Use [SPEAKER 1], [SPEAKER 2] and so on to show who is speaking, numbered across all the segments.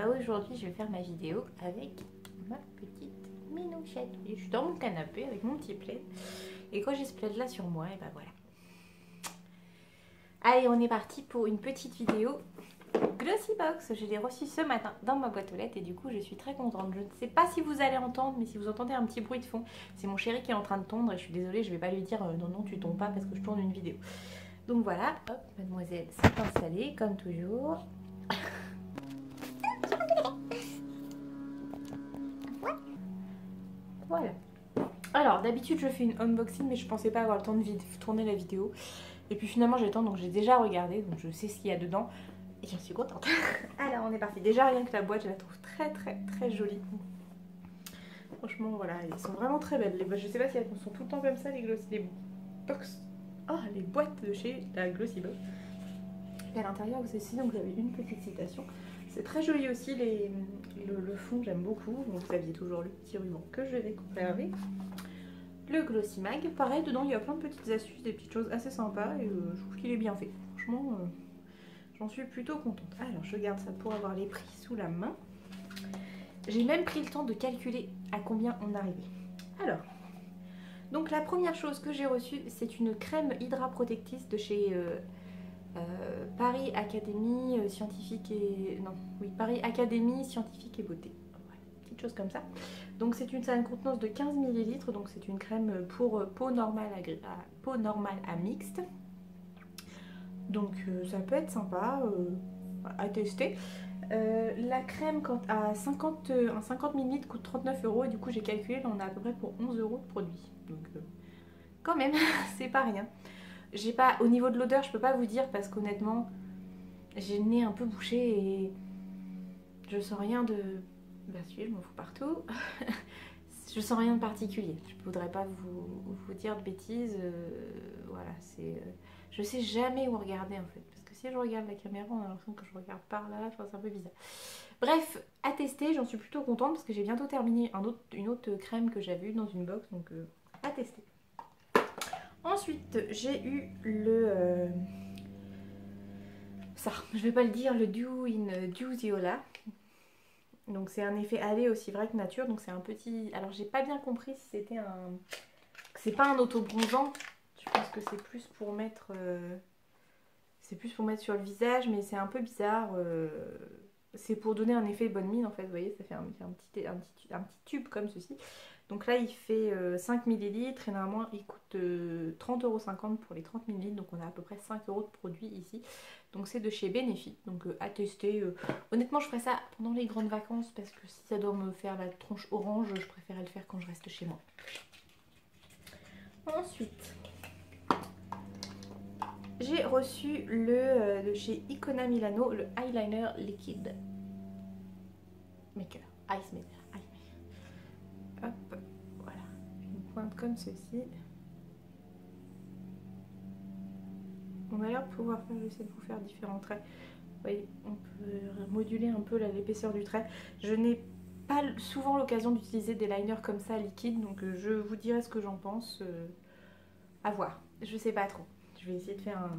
[SPEAKER 1] bah aujourd'hui je vais faire ma vidéo avec ma petite minouchette. Je suis dans mon canapé avec mon petit plaid. Et quand j'ai ce plaid là sur moi, et bah voilà. Allez, on est parti pour une petite vidéo Glossybox. Je l'ai reçue ce matin dans ma boîte aux lettres et du coup je suis très contente. Je ne sais pas si vous allez entendre, mais si vous entendez un petit bruit de fond, c'est mon chéri qui est en train de tondre et je suis désolée, je vais pas lui dire non non tu tonds pas parce que je tourne une vidéo. Donc voilà, hop, mademoiselle s'est installée comme toujours. Voilà. Alors d'habitude je fais une unboxing mais je pensais pas avoir le temps de tourner la vidéo. Et puis finalement j'ai le temps donc j'ai déjà regardé donc je sais ce qu'il y a dedans. Et j'en suis contente. Alors on est parti. Déjà rien que la boîte je la trouve très jolie. Franchement voilà, elles sont vraiment très belles. Les boîtes, je sais pas si elles sont tout le temps comme ça les box. Oh les boîtes de chez la Glossybox. Et à l'intérieur vous aussi donc vous avez une petite citation. C'est très joli aussi le fond, j'aime beaucoup. Donc vous aviez toujours le petit ruban que je vais conserver. Le Glossy Mag, pareil dedans il y a plein de petites astuces, des petites choses assez sympas et je trouve qu'il est bien fait. Franchement j'en suis plutôt contente. Alors je garde ça pour avoir les prix sous la main. J'ai même pris le temps de calculer à combien on arrivait. Alors, donc la première chose que j'ai reçue c'est une crème Hydra Protectis de chez Paris Académie Scientifique et... non, oui, Paris Académie Scientifique et Beauté. Voilà, petite chose comme ça. Donc c'est une contenance de 15 ml, donc c'est une crème pour peau normale à mixte. Donc ça peut être sympa à tester. La crème à 50 ml coûte 39 € et du coup j'ai calculé, là on a à peu près pour 11 € de produit. Donc quand même, c'est pas rien. J'ai pas, au niveau de l'odeur, je peux pas vous dire parce qu'honnêtement, j'ai le nez un peu bouché et je sens rien de... Bah si, je m'en fous partout. Je sens rien de particulier. Je voudrais pas vous dire de bêtises. Voilà, c'est... je sais jamais où regarder en fait. Parce que si je regarde la caméra, on a l'impression que je regarde par là. Enfin, c'est un peu bizarre. Bref, à tester, j'en suis plutôt contente parce que j'ai bientôt terminé une autre crème que j'avais eue dans une box. Donc à tester. Ensuite, j'ai eu le... ça, je vais pas le dire, le Dew in Dewziola. Donc c'est un effet allé aussi vrai que nature. Donc c'est un petit... Alors j'ai pas bien compris si c'était un... C'est pas un auto-bronzant. Je pense que c'est plus pour mettre... C'est plus pour mettre sur le visage. Mais c'est un peu bizarre. C'est pour donner un effet bonne mine en fait. Vous voyez, ça fait un petit tube comme ceci. Donc là il fait 5 ml et normalement il coûte 30,50 € pour les 30 ml. Donc on a à peu près 5 € de produit ici. Donc c'est de chez Benefit. Donc à tester. Honnêtement je ferai ça pendant les grandes vacances parce que si ça doit me faire la tronche orange, je préférerais le faire quand je reste chez moi. Ensuite, j'ai reçu de chez Icona Milano le eyeliner liquide maker. Ice maker. Hop, voilà. Une pointe comme ceci. On a l'air de pouvoir faire, j'essaie de vous faire différents traits. Vous voyez, on peut moduler un peu l'épaisseur du trait. Je n'ai pas souvent l'occasion d'utiliser des liners comme ça liquides, donc je vous dirai ce que j'en pense. À voir. Je sais pas trop. Je vais essayer de faire un...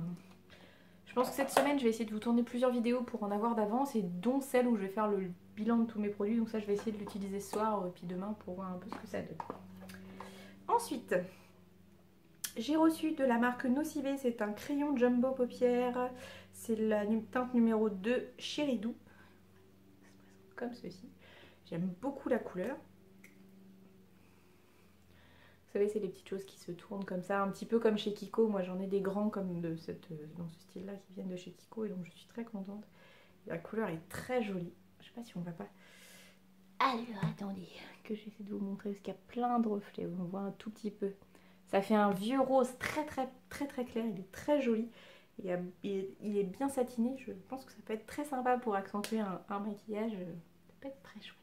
[SPEAKER 1] Je pense que cette semaine, je vais essayer de vous tourner plusieurs vidéos pour en avoir d'avance, et dont celle où je vais faire le bilan de tous mes produits. Donc ça, je vais essayer de l'utiliser ce soir, et puis demain, pour voir un peu ce que ça donne. Ensuite, j'ai reçu de la marque Nocibé, c'est un crayon jumbo paupières. C'est la teinte numéro 2 Chéri Doux. Ça se présente comme ceci. J'aime beaucoup la couleur. Vous savez, c'est les petites choses qui se tournent comme ça, un petit peu comme chez Kiko. Moi, j'en ai des grands comme dans ce style-là qui viennent de chez Kiko et donc je suis très contente. La couleur est très jolie. Je sais pas si on va pas... Alors, attendez, que j'essaie de vous montrer parce qu'il y a plein de reflets. On voit un tout petit peu. Ça fait un vieux rose très clair. Il est très joli. Il est bien satiné. Je pense que ça peut être très sympa pour accentuer un maquillage. Ça peut être très chouette.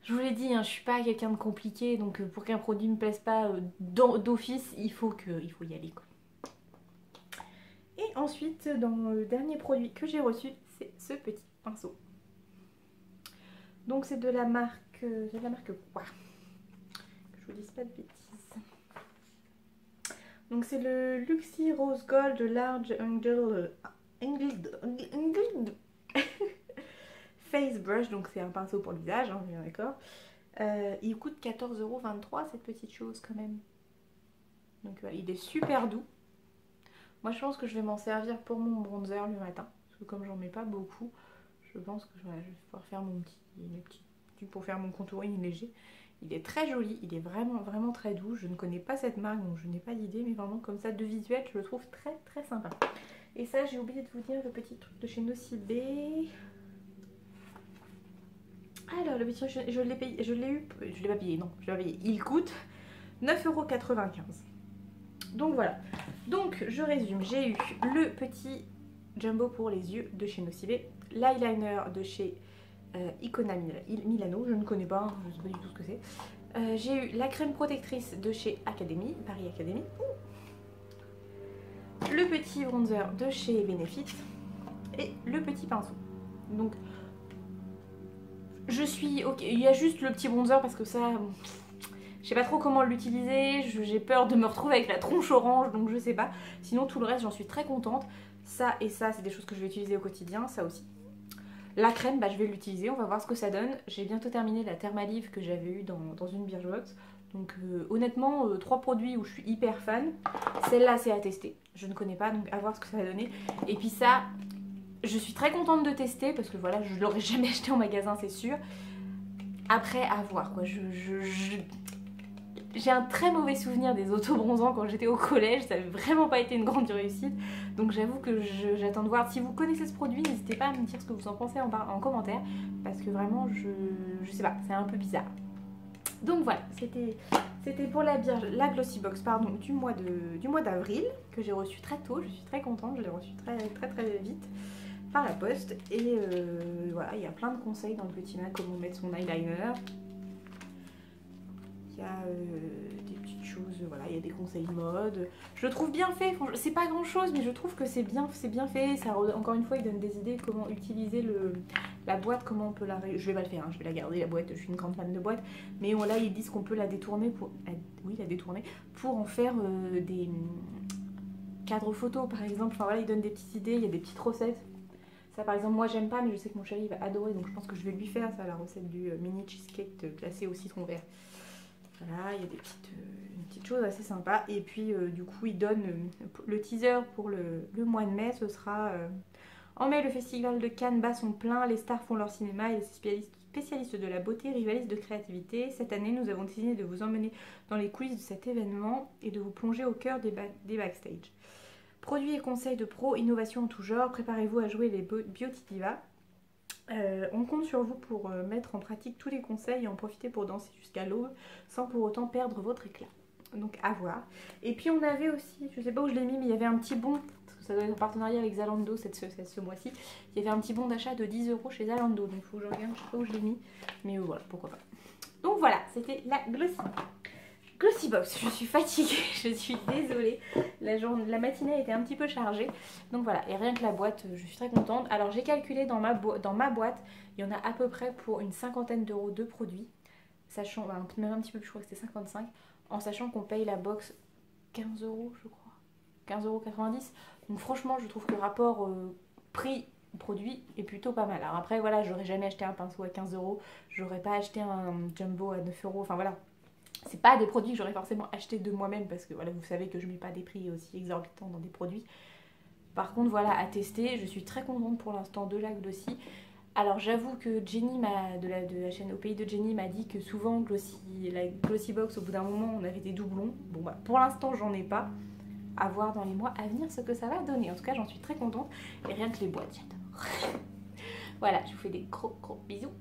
[SPEAKER 1] Je vous l'ai dit, hein, je suis pas quelqu'un de compliqué, donc pour qu'un produit me plaise pas d'office, il faut y aller, quoi. Et ensuite, dans le dernier produit que j'ai reçu, c'est ce petit pinceau. Donc c'est de la marque quoi? Que je vous dise pas de bêtises. Donc c'est le Luxie Rose Gold Large Angled. Face Brush, donc c'est un pinceau pour le visage, hein, bien d'accord. Il coûte 14,23 € cette petite chose quand même. Donc voilà, il est super doux. Moi je pense que je vais m'en servir pour mon bronzer le matin. Parce que comme j'en mets pas beaucoup, je pense que voilà, je vais pouvoir faire mon petit pour faire mon contouring léger. Il est très joli, il est vraiment très doux. Je ne connais pas cette marque donc je n'ai pas d'idée, mais vraiment comme ça de visuel je le trouve très sympa. Et ça j'ai oublié de vous dire le petit truc de chez Nocibé. Alors le petit truc je l'ai payé, je l'ai pas payé, non, je l'ai payé. Il coûte 9,95 €. Donc voilà. Donc je résume, j'ai eu le petit jumbo pour les yeux de chez Nocibé, l'eyeliner de chez Icona Milano, je ne connais pas, je ne sais pas du tout ce que c'est. J'ai eu la crème protectrice de chez Academy, Paris Academy. Le petit bronzer de chez Benefit et le petit pinceau. Donc je suis ok, il y a juste le petit bronzer parce que ça, je sais pas trop comment l'utiliser, j'ai peur de me retrouver avec la tronche orange, donc je sais pas. Sinon tout le reste j'en suis très contente. Ça et ça c'est des choses que je vais utiliser au quotidien, ça aussi. La crème, bah, je vais l'utiliser, on va voir ce que ça donne. J'ai bientôt terminé la Thermalive que j'avais eue dans une Birchbox. Donc honnêtement, 3 produits où je suis hyper fan. Celle-là c'est à tester, je ne connais pas, donc à voir ce que ça va donner. Et puis ça, je suis très contente de tester parce que voilà, je ne l'aurais jamais acheté en magasin c'est sûr. Après, à voir quoi, j'ai un très mauvais souvenir des autobronzants quand j'étais au collège, ça n'avait vraiment pas été une grande réussite. Donc j'avoue que j'attends de voir. Si vous connaissez ce produit, n'hésitez pas à me dire ce que vous en pensez en commentaire. Parce que vraiment, je sais pas, c'est un peu bizarre. Donc voilà, c'était pour la Glossy Box pardon, du mois d'avril, que j'ai reçu très tôt. Je suis très contente, je l'ai reçu très vite par la poste. Et voilà, il y a plein de conseils dans le petit mag, comment mettre son eyeliner. Il y a des petites choses, voilà, il y a des conseils mode. Je le trouve bien fait, c'est pas grand chose, mais je trouve que c'est bien fait. Ça, encore une fois, il donne des idées comment utiliser la boîte, comment on peut la... Je vais pas le faire, hein, je vais la garder la boîte, je suis une grande fan de boîte. Mais là, ils disent qu'on peut la détourner pour en faire des cadres photos, par exemple. Enfin voilà, ils donnent des petites idées, il y a des petites recettes. Ça par exemple moi j'aime pas mais je sais que mon chéri va adorer donc je pense que je vais lui faire ça, la recette du mini cheesecake glacé au citron vert. Voilà, il y a une petite chose assez sympa. Et puis du coup il donne le teaser pour le mois de mai. Ce sera en mai le festival de Cannes bat son plein, les stars font leur cinéma et les spécialistes de la beauté rivalisent de créativité. Cette année nous avons décidé de vous emmener dans les coulisses de cet événement et de vous plonger au cœur des backstage. Produits et conseils de pro, innovation en tout genre, préparez-vous à jouer les Beauty Divas. On compte sur vous pour mettre en pratique tous les conseils et en profiter pour danser jusqu'à l'aube sans pour autant perdre votre éclat. Donc à voir. Et puis on avait aussi, je sais pas où je l'ai mis, mais il y avait un petit bon, parce que ça doit être en partenariat avec Zalando ce mois-ci. Il y avait un petit bon d'achat de 10 € chez Zalando, donc il faut que je regarde, je sais pas où je l'ai mis, mais voilà, pourquoi pas. Donc voilà, c'était la Glossy Box. Je suis fatiguée, je suis désolée. La matinée a été un petit peu chargée. Donc voilà, et rien que la boîte, je suis très contente. Alors j'ai calculé dans ma boîte, il y en a à peu près pour une 50aine d'euros de produits. Sachant, même un petit peu plus, je crois que c'était 55. En sachant qu'on paye la box 15 € je crois. 15,90 €. Donc franchement, je trouve que le rapport prix-produit est plutôt pas mal. Alors après, voilà, j'aurais jamais acheté un pinceau à 15 €. J'aurais pas acheté un jumbo à 9 €. Enfin voilà. C'est pas des produits que j'aurais forcément acheté de moi-même parce que voilà, vous savez que je mets pas des prix aussi exorbitants dans des produits. Par contre, voilà, à tester, je suis très contente pour l'instant de la Glossy. Alors j'avoue que Jenny de la chaîne Au Pays de Jenny m'a dit que souvent la Glossy Box, au bout d'un moment, on avait des doublons. Bon bah pour l'instant, j'en ai pas. À voir dans les mois à venir ce que ça va donner. En tout cas, j'en suis très contente. Et rien que les boîtes, j'adore. Voilà, je vous fais des gros bisous.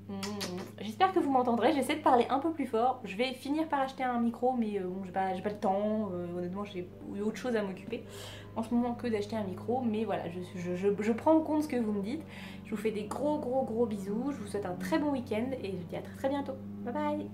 [SPEAKER 1] J'espère que vous m'entendrez. J'essaie de parler un peu plus fort. Je vais finir par acheter un micro, mais bon, j'ai pas le temps. Honnêtement, j'ai eu autre chose à m'occuper en ce moment que d'acheter un micro. Mais voilà, je prends en compte ce que vous me dites. Je vous fais des gros bisous. Je vous souhaite un très bon week-end et je vous dis à très bientôt. Bye bye.